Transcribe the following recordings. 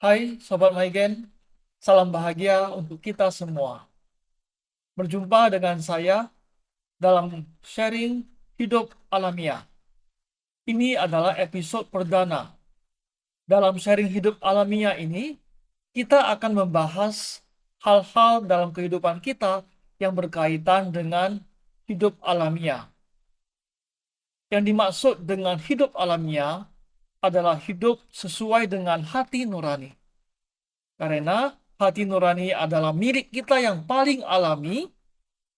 Hai Sobat Maigen, salam bahagia untuk kita semua. Berjumpa dengan saya dalam sharing hidup alamiah. Ini adalah episode perdana. Dalam sharing hidup alamiah ini, kita akan membahas hal-hal dalam kehidupan kita yang berkaitan dengan hidup alamiah. Yang dimaksud dengan hidup alamiah adalah hidup sesuai dengan hati nurani. Karena hati nurani adalah milik kita yang paling alami,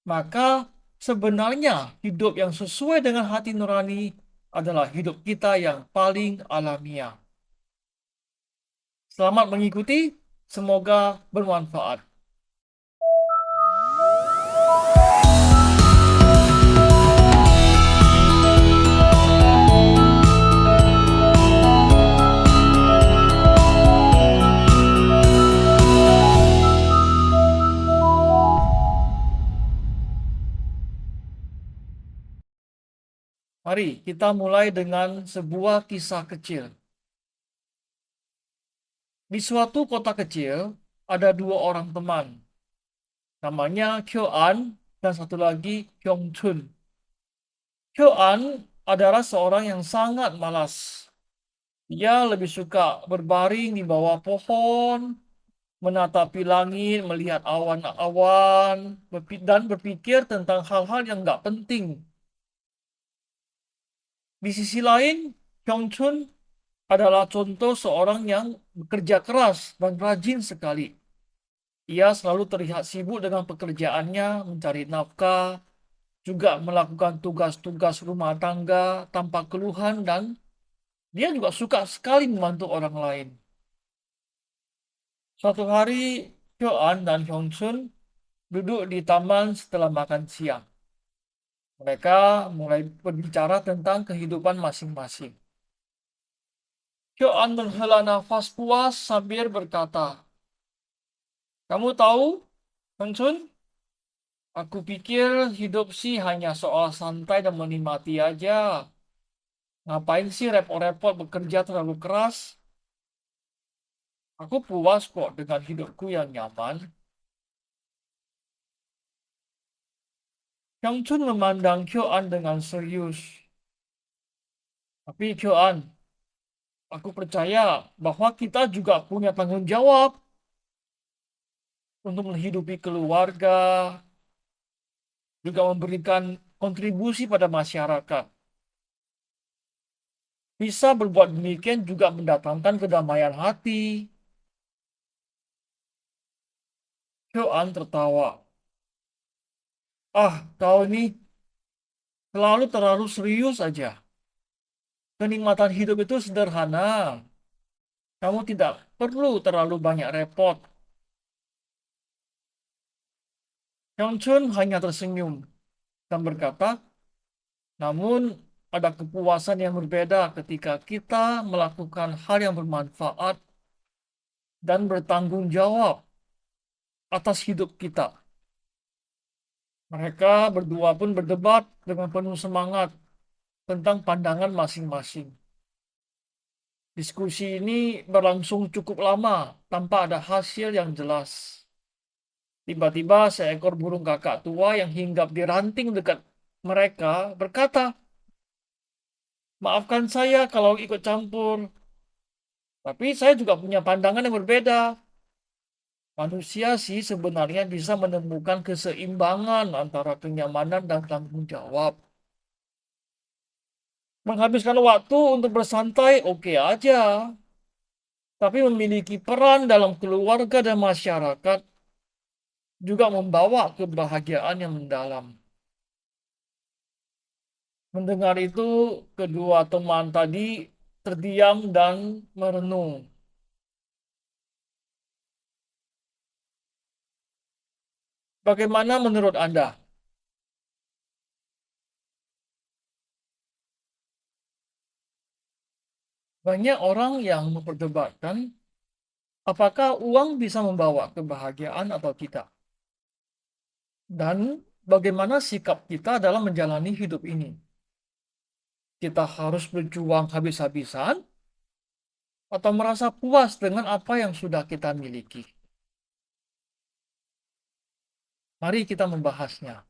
maka sebenarnya hidup yang sesuai dengan hati nurani adalah hidup kita yang paling alamiah. Selamat mengikuti, semoga bermanfaat. Mari kita mulai dengan sebuah kisah kecil. Di suatu kota kecil, ada dua orang teman. Namanya Kyo-an dan satu lagi Kyung-chun. Kyo-an adalah seorang yang sangat malas. Dia lebih suka berbaring di bawah pohon, menatapi langit, melihat awan-awan, dan berpikir tentang hal-hal yang nggak penting. Di sisi lain, Kyung-chun adalah contoh seorang yang bekerja keras dan rajin sekali. Ia selalu terlihat sibuk dengan pekerjaannya, mencari nafkah, juga melakukan tugas-tugas rumah tangga tanpa keluhan, dan dia juga suka sekali membantu orang lain. Suatu hari, Hyo-an dan Hyung-chun duduk di taman setelah makan siang. Mereka mulai berbicara tentang kehidupan masing-masing. Hyo-an menghela nafas puas sambil berkata, "Kamu tahu, Hyung-chun, aku pikir hidup sih hanya soal santai dan menikmati aja. Ngapain sih repot-repot bekerja terlalu keras? Aku puas kok dengan hidupku yang nyaman." Hyung-chun memandang Hyo-an dengan serius. "Tapi Hyo-an, aku percaya bahwa kita juga punya tanggung jawab untuk menghidupi keluarga, juga memberikan kontribusi pada masyarakat. Bisa berbuat demikian juga mendatangkan kedamaian hati." Hyo-an tertawa. "Ah, kau ini selalu terlalu serius aja. Kenikmatan hidup itu sederhana. Kamu tidak perlu terlalu banyak repot." Hyung-chun hanya tersenyum dan berkata, "Namun ada kepuasan yang berbeda ketika kita melakukan hal yang bermanfaat dan bertanggung jawab atas hidup kita." Mereka berdua pun berdebat dengan penuh semangat tentang pandangan masing-masing. Diskusi ini berlangsung cukup lama tanpa ada hasil yang jelas. Tiba-tiba seekor burung kakak tua yang hinggap di ranting dekat mereka berkata, "Maafkan saya kalau ikut campur, tapi saya juga punya pandangan yang berbeda. Manusia sih sebenarnya bisa menemukan keseimbangan antara kenyamanan dan tanggung jawab. Menghabiskan waktu untuk bersantai oke aja, tapi memiliki peran dalam keluarga dan masyarakat juga membawa kebahagiaan yang mendalam." Mendengar itu, kedua teman tadi terdiam dan merenung. Bagaimana menurut Anda? Banyak orang yang memperdebatkan apakah uang bisa membawa kebahagiaan atau tidak, dan bagaimana sikap kita dalam menjalani hidup ini. Kita harus berjuang habis-habisan atau merasa puas dengan apa yang sudah kita miliki? Mari kita membahasnya.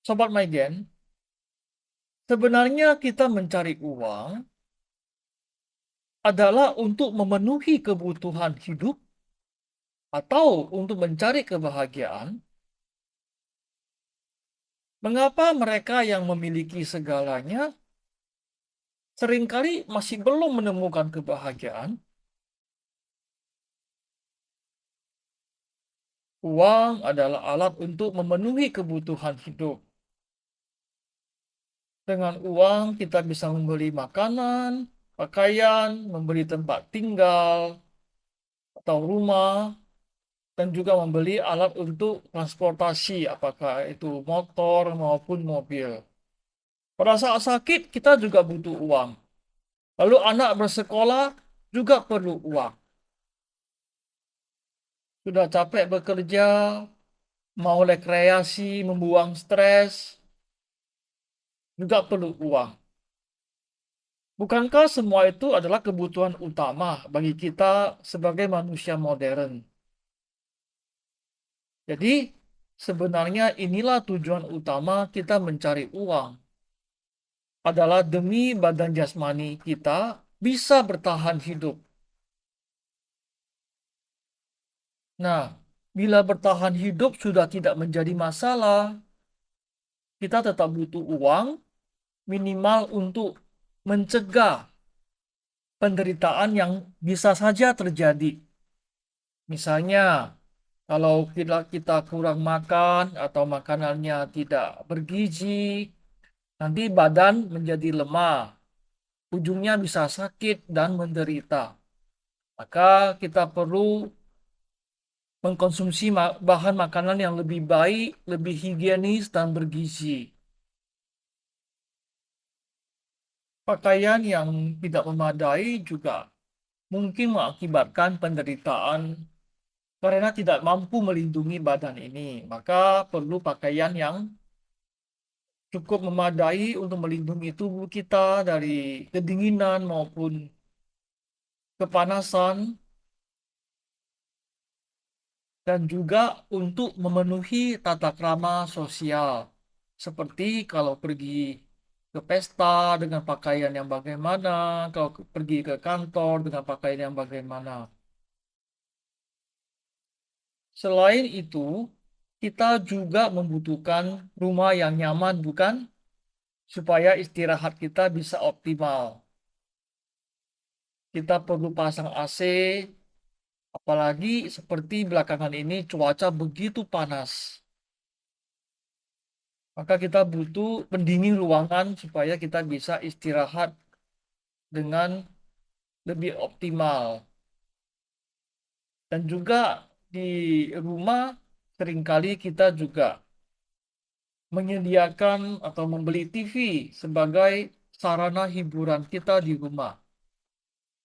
Sobat Maigen, sebenarnya kita mencari uang adalah untuk memenuhi kebutuhan hidup atau untuk mencari kebahagiaan. Mengapa mereka yang memiliki segalanya seringkali masih belum menemukan kebahagiaan? Uang adalah alat untuk memenuhi kebutuhan hidup. Dengan uang kita bisa membeli makanan, pakaian, membeli tempat tinggal atau rumah, dan juga membeli alat untuk transportasi, apakah itu motor maupun mobil. Pada saat sakit kita juga butuh uang. Lalu anak bersekolah juga perlu uang. Sudah capek bekerja, mau rekreasi, membuang stres, juga perlu uang. Bukankah semua itu adalah kebutuhan utama bagi kita sebagai manusia modern? Jadi, sebenarnya inilah tujuan utama kita mencari uang, adalah demi badan jasmani kita bisa bertahan hidup. Nah, bila bertahan hidup sudah tidak menjadi masalah, kita tetap butuh uang minimal untuk mencegah penderitaan yang bisa saja terjadi. Misalnya, kalau kita kurang makan atau makanannya tidak bergizi, nanti badan menjadi lemah, ujungnya bisa sakit dan menderita. Maka kita perlu mengkonsumsi bahan makanan yang lebih baik, lebih higienis dan bergizi. Pakaian yang tidak memadai juga mungkin mengakibatkan penderitaan karena tidak mampu melindungi badan ini. Maka perlu pakaian yang cukup memadai untuk melindungi tubuh kita dari kedinginan maupun kepanasan, dan juga untuk memenuhi tata krama sosial. Seperti kalau pergi ke pesta dengan pakaian yang bagaimana, kalau pergi ke kantor dengan pakaian yang bagaimana. Selain itu, kita juga membutuhkan rumah yang nyaman, bukan? Supaya istirahat kita bisa optimal. Kita perlu pasang AC, apalagi seperti belakangan ini cuaca begitu panas. Maka kita butuh pendingin ruangan supaya kita bisa istirahat dengan lebih optimal. Dan juga di rumah seringkali kita juga menyediakan atau membeli TV sebagai sarana hiburan kita di rumah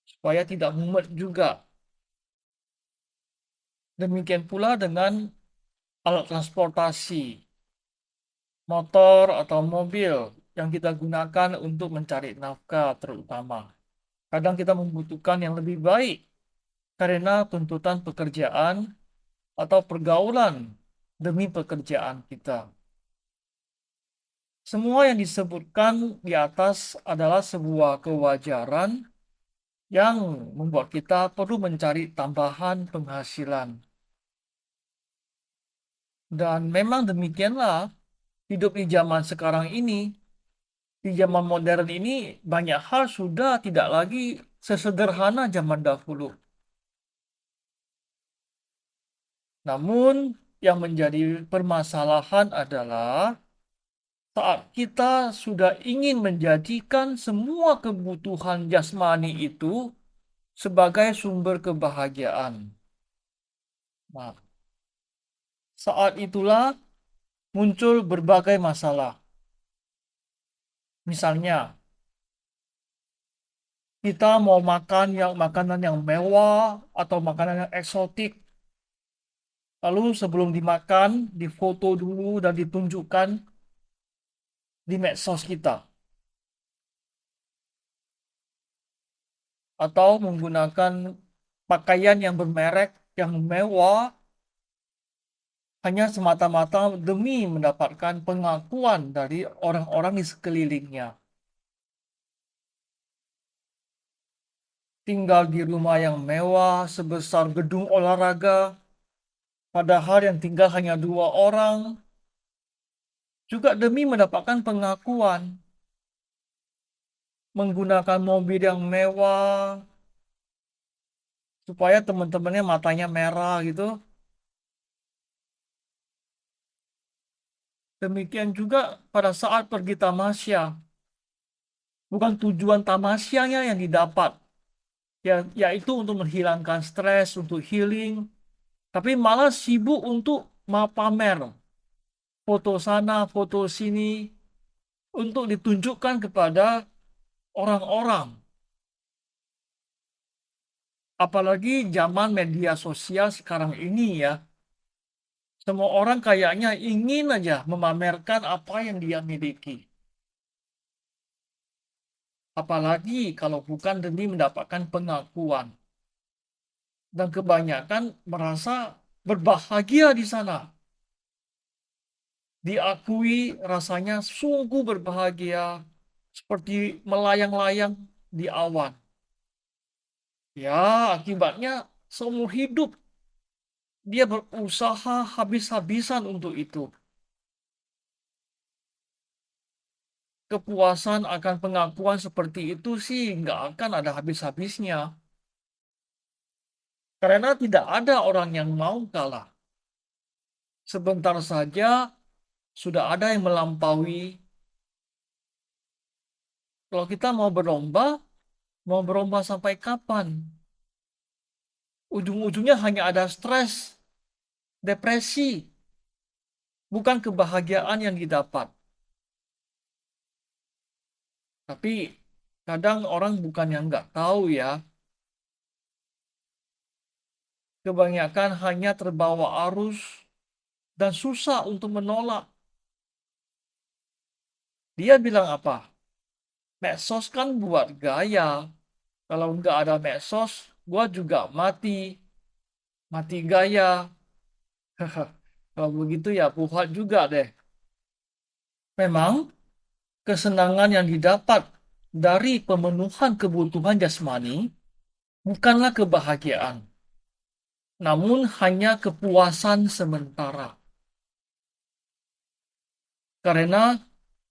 supaya tidak mumet juga. Demikian pula dengan alat transportasi, motor atau mobil yang kita gunakan untuk mencari nafkah terutama. Kadang kita membutuhkan yang lebih baik karena tuntutan pekerjaan atau pergaulan demi pekerjaan kita. Semua yang disebutkan di atas adalah sebuah kewajaran yang membuat kita perlu mencari tambahan penghasilan. Dan memang demikianlah hidup di zaman sekarang ini. Di zaman modern ini banyak hal sudah tidak lagi sesederhana zaman dahulu. Namun yang menjadi permasalahan adalah saat kita sudah ingin menjadikan semua kebutuhan jasmani itu sebagai sumber kebahagiaan. Nah, saat itulah muncul berbagai masalah. Misalnya, kita mau makan makanan yang mewah atau makanan yang eksotik. Lalu sebelum dimakan, difoto dulu dan ditunjukkan di medsos kita. atau menggunakan pakaian yang bermerek, yang mewah, hanya semata-mata demi mendapatkan pengakuan dari orang-orang di sekelilingnya. Tinggal di rumah yang mewah sebesar gedung olahraga, padahal yang tinggal hanya 2 orang, juga demi mendapatkan pengakuan. Menggunakan mobil yang mewah, supaya teman-temannya matanya merah gitu. Demikian juga pada saat pergi tamasya. Bukan tujuan tamasyanya yang didapat, yaitu untuk menghilangkan stres, untuk healing, tapi malah sibuk untuk pamer, foto sana, foto sini, untuk ditunjukkan kepada orang-orang. Apalagi zaman media sosial sekarang ini ya, semua orang kayaknya ingin aja memamerkan apa yang dia miliki. Apalagi kalau bukan demi mendapatkan pengakuan. Dan kebanyakan merasa berbahagia di sana. Diakui rasanya sungguh berbahagia, seperti melayang-layang di awan. Ya, akibatnya seumur hidup dia berusaha habis-habisan untuk itu. Kepuasan akan pengakuan seperti itu sih nggak akan ada habis-habisnya. Karena tidak ada orang yang mau kalah. Sebentar saja sudah ada yang melampaui. Kalau kita mau berlomba sampai kapan? Ujung-ujungnya hanya ada stres, depresi, bukan kebahagiaan yang didapat. Tapi kadang orang bukan yang nggak tahu ya, kebanyakan hanya terbawa arus dan susah untuk menolak. Dia bilang apa? Medsos kan buat gaya. Kalau nggak ada medsos, gua juga mati. Mati gaya. Kalau begitu ya buat juga deh. Memang kesenangan yang didapat dari pemenuhan kebutuhan jasmani bukanlah kebahagiaan, namun hanya kepuasan sementara. Karena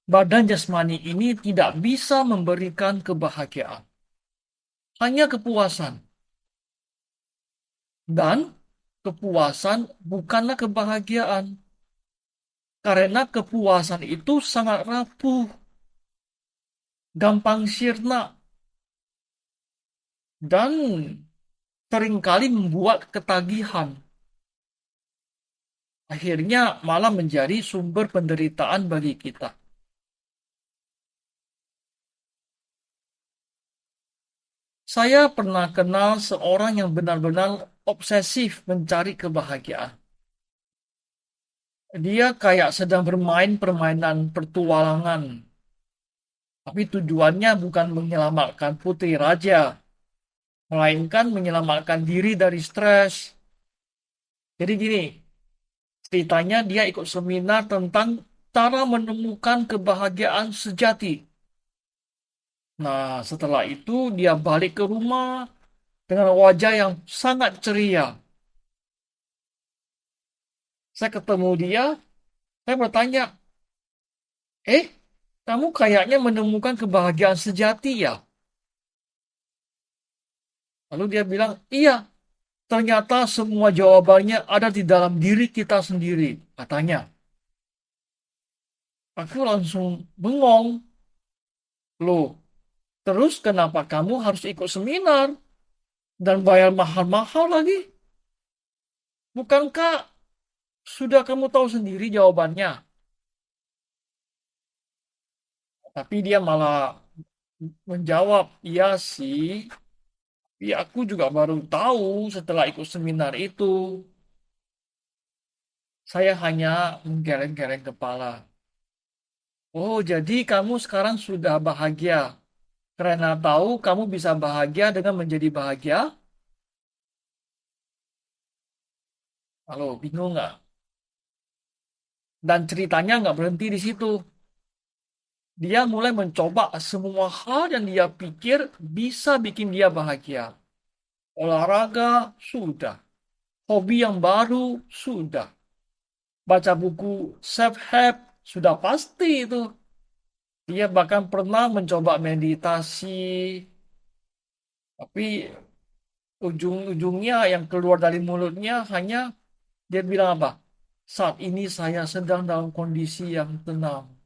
badan jasmani ini tidak bisa memberikan kebahagiaan, hanya kepuasan. Dan kepuasan bukanlah kebahagiaan, karena kepuasan itu sangat rapuh, gampang sirna, dan seringkali membuat ketagihan. Akhirnya malah menjadi sumber penderitaan bagi kita. Saya pernah kenal seorang yang benar-benar obsesif mencari kebahagiaan. Dia kayak sedang bermain permainan pertualangan, tapi tujuannya bukan menyelamatkan putri raja, melainkan menyelamatkan diri dari stres. Jadi gini, ceritanya dia ikut seminar tentang cara menemukan kebahagiaan sejati. Nah, setelah itu dia balik ke rumah dengan wajah yang sangat ceria. Saya ketemu dia, saya bertanya, "Eh, kamu kayaknya menemukan kebahagiaan sejati ya?" Lalu dia bilang, "Iya, ternyata semua jawabannya ada di dalam diri kita sendiri," katanya. Aku langsung bengong. Loh, terus kenapa kamu harus ikut seminar dan bayar mahal-mahal lagi? Bukankah sudah kamu tahu sendiri jawabannya? Tapi dia malah menjawab, "Iya sih, ya aku juga baru tahu setelah ikut seminar itu." Saya hanya menggeleng-geleng kepala. "Oh, jadi kamu sekarang sudah bahagia?" Karena tahu kamu bisa bahagia dengan menjadi bahagia. Halo, bingung nggak? Dan ceritanya nggak berhenti di situ. Dia mulai mencoba semua hal yang dia pikir bisa bikin dia bahagia. Olahraga, sudah. Hobi yang baru, sudah. Baca buku self-help, sudah pasti itu. Dia bahkan pernah mencoba meditasi, tapi ujung-ujungnya yang keluar dari mulutnya hanya dia bilang apa? Saat ini saya sedang dalam kondisi yang tenang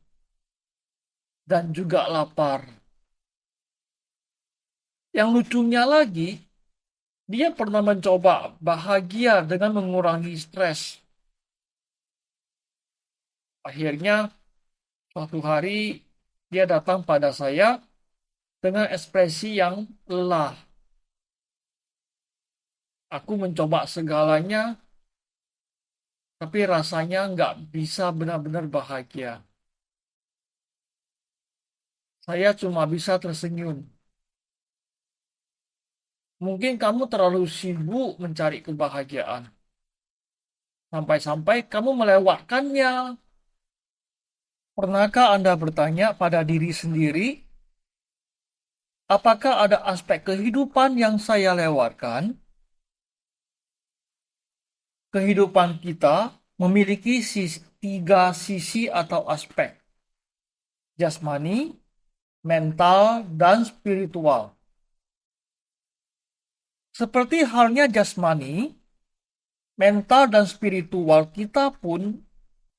dan juga lapar. Yang lucunya lagi, dia pernah mencoba bahagia dengan mengurangi stres. Akhirnya, suatu hari dia datang pada saya dengan ekspresi yang lelah. Aku mencoba segalanya, tapi rasanya nggak bisa benar-benar bahagia. Saya cuma bisa tersenyum. Mungkin kamu terlalu sibuk mencari kebahagiaan. Sampai-sampai kamu melewatkannya. Pernahkah Anda bertanya pada diri sendiri, apakah ada aspek kehidupan yang saya lewatkan? Kehidupan kita memiliki tiga sisi atau aspek, jasmani, mental, dan spiritual. Seperti halnya jasmani, mental dan spiritual kita pun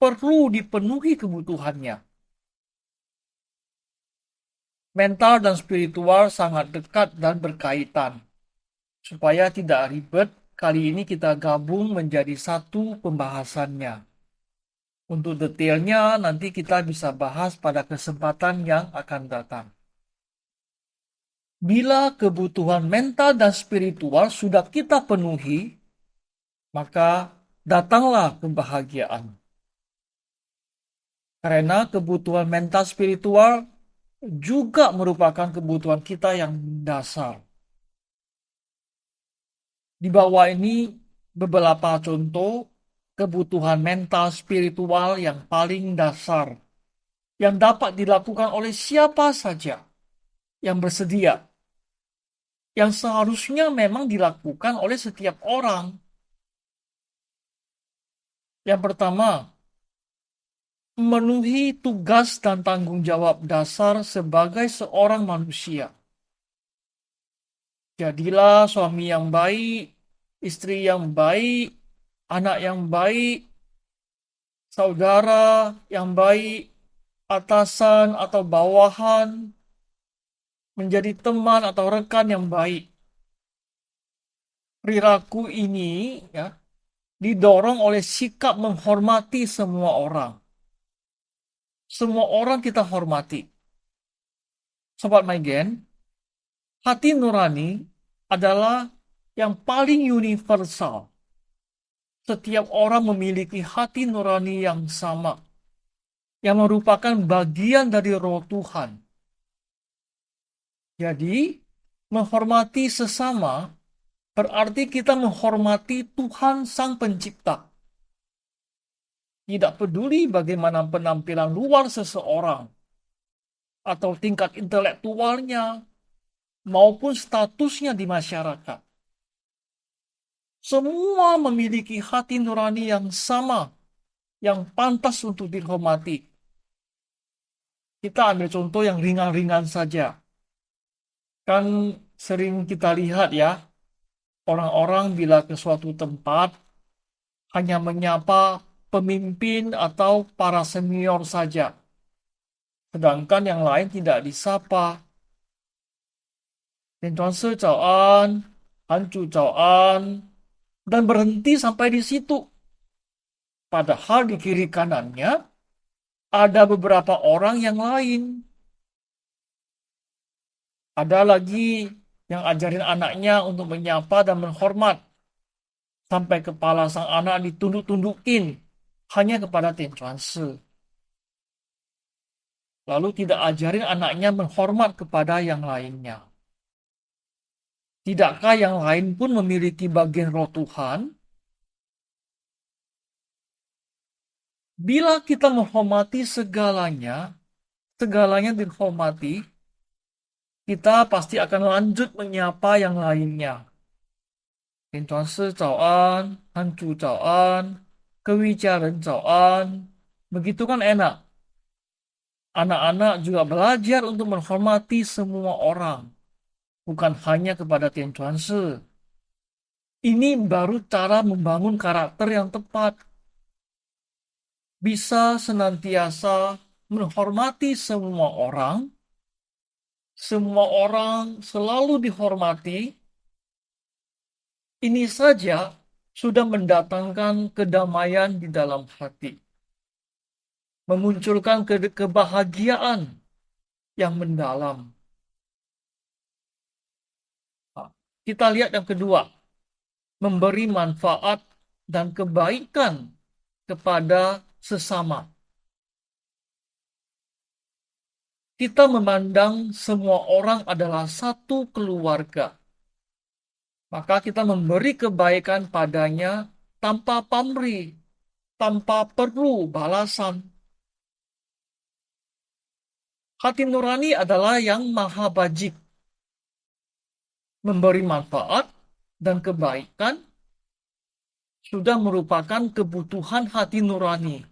perlu dipenuhi kebutuhannya. Mental dan spiritual sangat dekat dan berkaitan. Supaya tidak ribet, kali ini kita gabung menjadi satu pembahasannya. Untuk detailnya nanti kita bisa bahas pada kesempatan yang akan datang. Bila kebutuhan mental dan spiritual sudah kita penuhi, maka datanglah kebahagiaan. Karena kebutuhan mental spiritual juga merupakan kebutuhan kita yang dasar. Di bawah ini beberapa contoh kebutuhan mental spiritual yang paling dasar yang dapat dilakukan oleh siapa saja yang bersedia, yang seharusnya memang dilakukan oleh setiap orang. Yang pertama, memenuhi tugas dan tanggung jawab dasar sebagai seorang manusia. Jadilah suami yang baik, istri yang baik, anak yang baik, saudara yang baik, atasan atau bawahan, menjadi teman atau rekan yang baik. Perilaku ini ya didorong oleh sikap menghormati semua orang. Semua orang kita hormati. Sobat Maigen, hati nurani adalah yang paling universal. Setiap orang memiliki hati nurani yang sama, yang merupakan bagian dari roh Tuhan. Jadi, menghormati sesama berarti kita menghormati Tuhan Sang Pencipta. Tidak peduli bagaimana penampilan luar seseorang, atau tingkat intelektualnya, maupun statusnya di masyarakat. Semua memiliki hati nurani yang sama, yang pantas untuk dihormati. Kita ambil contoh yang ringan-ringan saja. Kan sering kita lihat ya, orang-orang bila ke suatu tempat hanya menyapa pemimpin atau para senior saja. Sedangkan yang lain tidak disapa. 连装师早安, Hancu 早安, dan berhenti sampai di situ. Padahal di kiri kanannya ada beberapa orang yang lain. Ada lagi yang ajarin anaknya untuk menyapa dan menghormat. Sampai kepala sang anak ditunduk-tundukin hanya kepada Tian Chuan Si. lalu tidak ajarin anaknya menghormat kepada yang lainnya. Tidakkah yang lain pun memiliki bagian roh Tuhan? Bila kita menghormati segalanya, segalanya dihormati, kita pasti akan lanjut menyapa yang lainnya. 平常师早安，摊主早安，各位家人早安. Begitu kan enak. Anak-anak juga belajar untuk menghormati semua orang, bukan hanya kepada Tian Chuan Shi. Ini baru cara membangun karakter yang tepat. Bisa senantiasa menghormati semua orang selalu dihormati. Ini saja sudah mendatangkan kedamaian di dalam hati, memunculkan kebahagiaan yang mendalam. Nah, kita lihat yang kedua, memberi manfaat dan kebaikan kepada sesama. Kita memandang semua orang adalah satu keluarga. Maka kita memberi kebaikan padanya tanpa pamrih, tanpa perlu balasan. Hati nurani adalah yang maha bajik. Memberi manfaat dan kebaikan sudah merupakan kebutuhan hati nurani.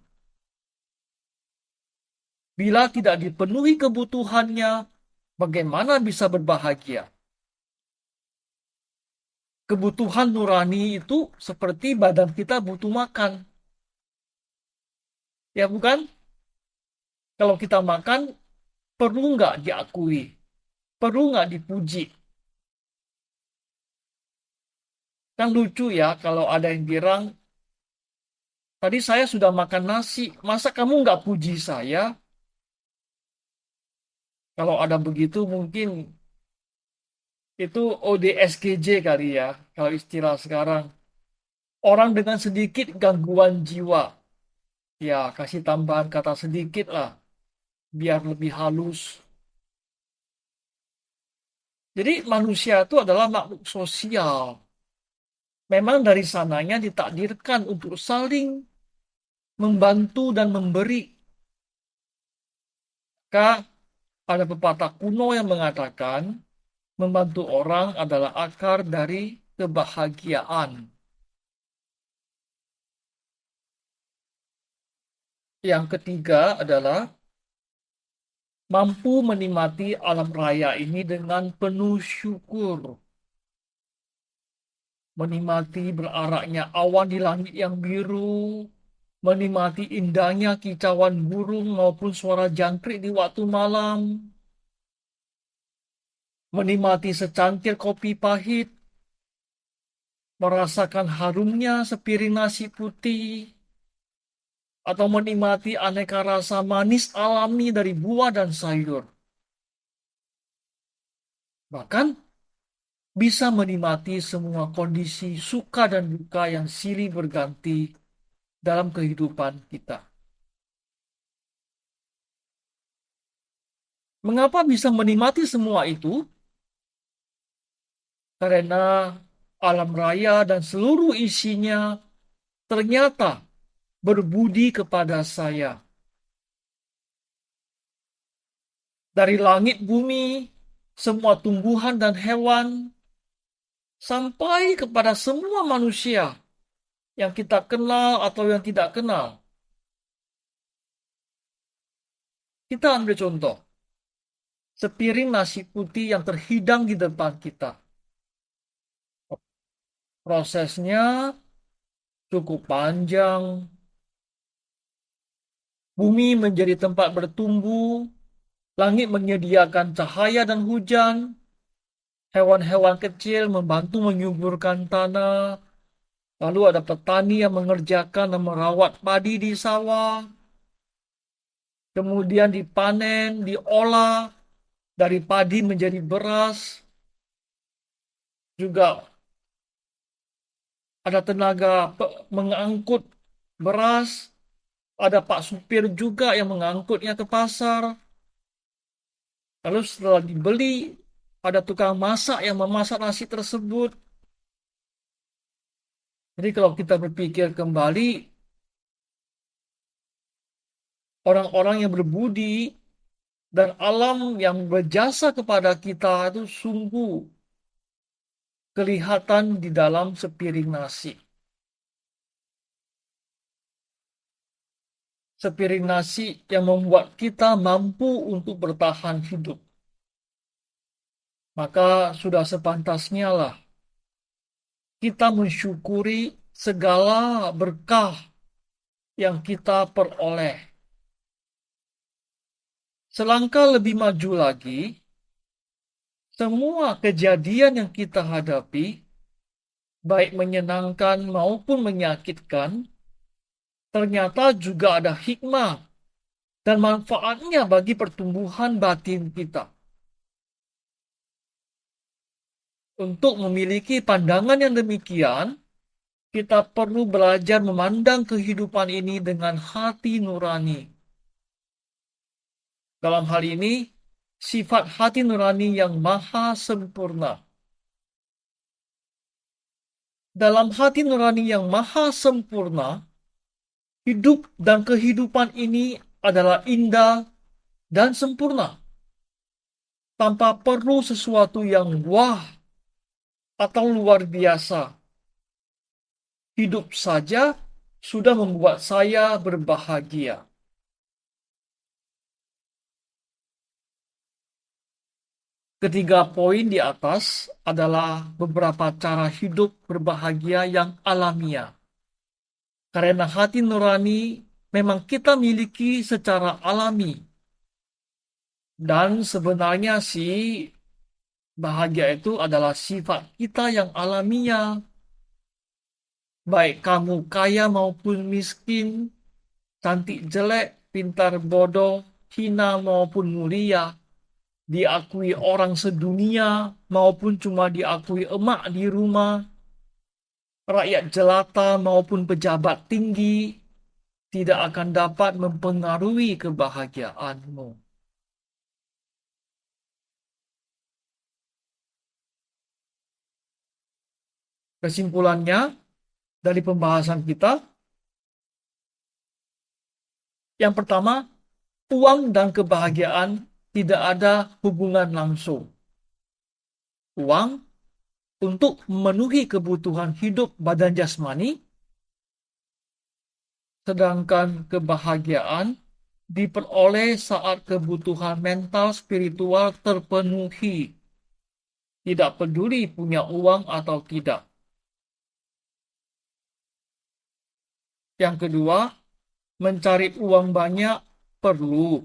Bila tidak dipenuhi kebutuhannya, bagaimana bisa berbahagia? Kebutuhan nurani itu seperti badan kita butuh makan. Ya bukan? Kalau kita makan, perlu nggak diakui? Perlu nggak dipuji? Kan lucu ya kalau ada yang bilang, tadi saya sudah makan nasi, masa kamu nggak puji saya? Kalau ada begitu mungkin itu ODSKJ kali ya, kalau istilah sekarang. Orang dengan sedikit gangguan jiwa, ya kasih tambahan kata sedikit lah, biar lebih halus. Jadi manusia itu adalah makhluk sosial. Memang dari sananya ditakdirkan untuk saling membantu dan memberi. Maka ada pepatah kuno yang mengatakan, membantu orang adalah akar dari kebahagiaan. Yang ketiga adalah mampu menikmati alam raya ini dengan penuh syukur. Menikmati beraraknya awan di langit yang biru, menikmati indahnya kicauan burung maupun suara jangkrik di waktu malam, menikmati secangkir kopi pahit, merasakan harumnya sepiring nasi putih, atau menikmati aneka rasa manis alami dari buah dan sayur. Bahkan bisa menikmati semua kondisi suka dan duka yang silih berganti dalam kehidupan kita. Mengapa bisa menikmati semua itu? Karena alam raya dan seluruh isinya ternyata berbudi kepada saya. Dari langit bumi, semua tumbuhan dan hewan, sampai kepada semua manusia yang kita kenal atau yang tidak kenal. Kita ambil contoh, sepiring nasi putih yang terhidang di depan kita. Prosesnya cukup panjang, bumi menjadi tempat bertumbuh, langit menyediakan cahaya dan hujan, hewan-hewan kecil membantu menyuburkan tanah, lalu ada petani yang mengerjakan dan merawat padi di sawah, kemudian dipanen, diolah, dari padi menjadi beras, juga ada tenaga mengangkut beras, ada Pak Supir juga yang mengangkutnya ke pasar. Lalu setelah dibeli, ada tukang masak yang memasak nasi tersebut. Jadi kalau kita berpikir kembali, orang-orang yang berbudi dan alam yang berjasa kepada kita itu sungguh kelihatan di dalam sepiring nasi. Sepiring nasi yang membuat kita mampu untuk bertahan hidup. Maka sudah sepantasnya lah kita mensyukuri segala berkah yang kita peroleh. Selangkah lebih maju lagi, semua kejadian yang kita hadapi, baik menyenangkan maupun menyakitkan, ternyata juga ada hikmah dan manfaatnya bagi pertumbuhan batin kita. Untuk memiliki pandangan yang demikian, kita perlu belajar memandang kehidupan ini dengan hati nurani. Dalam hal ini, sifat hati nurani yang maha sempurna. Dalam hati nurani yang maha sempurna, hidup dan kehidupan ini adalah indah dan sempurna, tanpa perlu sesuatu yang wah atau luar biasa. Hidup saja sudah membuat saya berbahagia. Ketiga poin di atas adalah beberapa cara hidup berbahagia yang alamiah. Karena hati nurani memang kita miliki secara alami. Dan sebenarnya sih bahagia itu adalah sifat kita yang alamiah. Baik kamu kaya maupun miskin, cantik jelek, pintar bodoh, hina maupun mulia, diakui orang sedunia maupun cuma diakui emak di rumah, rakyat jelata maupun pejabat tinggi, tidak akan dapat mempengaruhi kebahagiaanmu. Kesimpulannya dari pembahasan kita, yang pertama, uang dan kebahagiaan tidak ada hubungan langsung. Uang untuk memenuhi kebutuhan hidup badan jasmani, sedangkan kebahagiaan diperoleh saat kebutuhan mental spiritual terpenuhi. Tidak peduli punya uang atau tidak. Yang kedua, mencari uang banyak perlu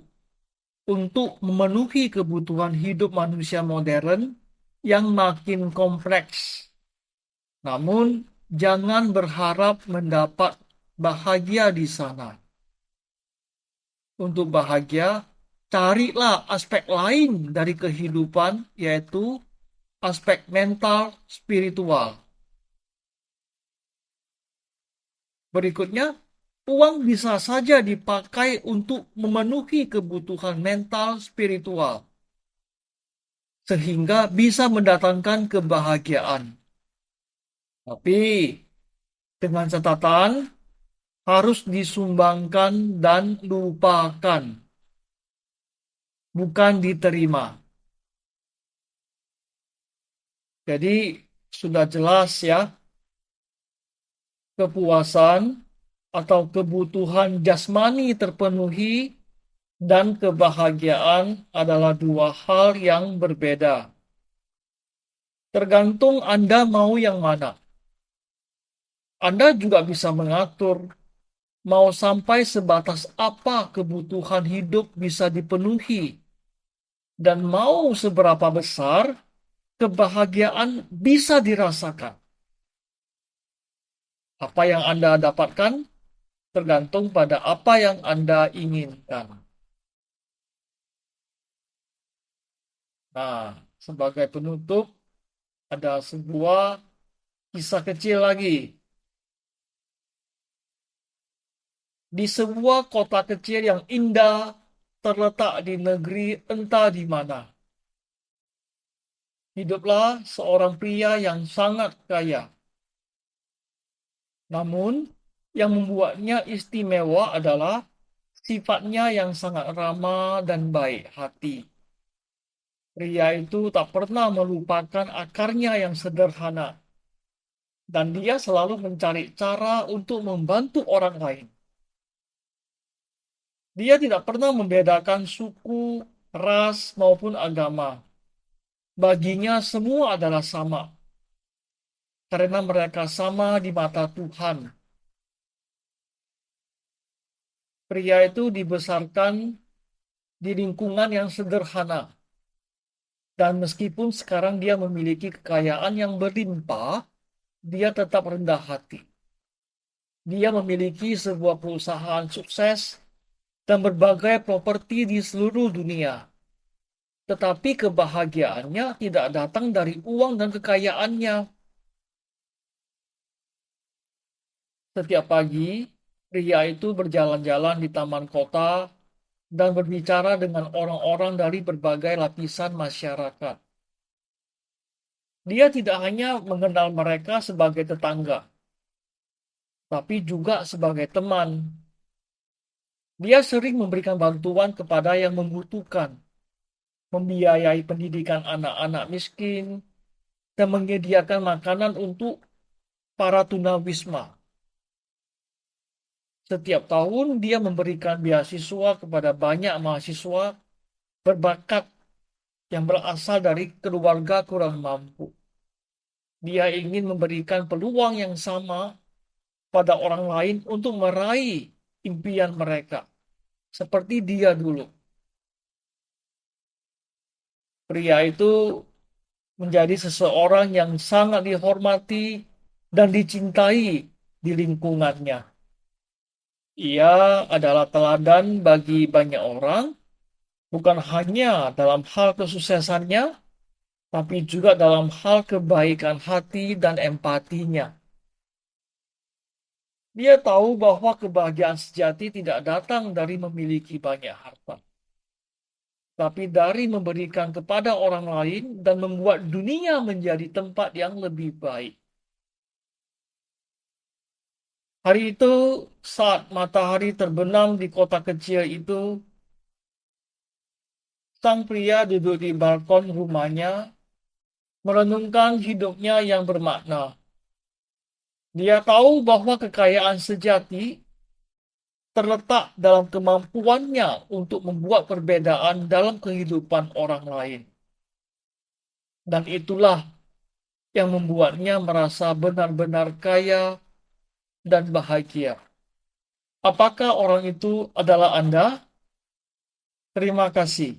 untuk memenuhi kebutuhan hidup manusia modern yang makin kompleks. Namun, jangan berharap mendapat bahagia di sana. Untuk bahagia, carilah aspek lain dari kehidupan, yaitu aspek mental spiritual. Berikutnya, uang bisa saja dipakai untuk memenuhi kebutuhan mental spiritual, sehingga bisa mendatangkan kebahagiaan. Tapi, dengan catatan, harus disumbangkan dan lupakan, bukan diterima. Jadi, sudah jelas ya, kepuasan atau kebutuhan jasmani terpenuhi dan kebahagiaan adalah dua hal yang berbeda. Tergantung Anda mau yang mana. Anda juga bisa mengatur mau sampai sebatas apa kebutuhan hidup bisa dipenuhi dan mau seberapa besar kebahagiaan bisa dirasakan. Apa yang Anda dapatkan tergantung pada apa yang Anda inginkan. Nah, sebagai penutup, ada sebuah kisah kecil lagi. Di sebuah kota kecil yang indah terletak di negeri entah di mana. Hiduplah seorang pria yang sangat kaya. Namun, yang membuatnya istimewa adalah sifatnya yang sangat ramah dan baik hati. Pria itu tak pernah melupakan akarnya yang sederhana, dan dia selalu mencari cara untuk membantu orang lain. Dia tidak pernah membedakan suku, ras, maupun agama. Baginya semua adalah sama, karena mereka sama di mata Tuhan. Pria itu dibesarkan di lingkungan yang sederhana, dan meskipun sekarang dia memiliki kekayaan yang berlimpah, dia tetap rendah hati. Dia memiliki sebuah perusahaan sukses dan berbagai properti di seluruh dunia. Tetapi kebahagiaannya tidak datang dari uang dan kekayaannya. Setiap pagi, pria itu berjalan-jalan di taman kota dan berbicara dengan orang-orang dari berbagai lapisan masyarakat. Dia tidak hanya mengenal mereka sebagai tetangga, tapi juga sebagai teman. Dia sering memberikan bantuan kepada yang membutuhkan, membiayai pendidikan anak-anak miskin, dan menyediakan makanan untuk para tunawisma. Setiap tahun dia memberikan beasiswa kepada banyak mahasiswa berbakat yang berasal dari keluarga kurang mampu. Dia ingin memberikan peluang yang sama pada orang lain untuk meraih impian mereka, seperti dia dulu. Pria itu menjadi seseorang yang sangat dihormati dan dicintai di lingkungannya. Ia adalah teladan bagi banyak orang, bukan hanya dalam hal kesuksesannya, tapi juga dalam hal kebaikan hati dan empatinya. Dia tahu bahwa kebahagiaan sejati tidak datang dari memiliki banyak harta, tapi dari memberikan kepada orang lain dan membuat dunia menjadi tempat yang lebih baik. Hari itu, saat matahari terbenam di kota kecil itu, sang pria duduk di balkon rumahnya, merenungkan hidupnya yang bermakna. Dia tahu bahwa kekayaan sejati terletak dalam kemampuannya untuk membuat perbedaan dalam kehidupan orang lain. Dan itulah yang membuatnya merasa benar-benar kaya dan bahagia. Apakah orang itu adalah Anda? Terima kasih.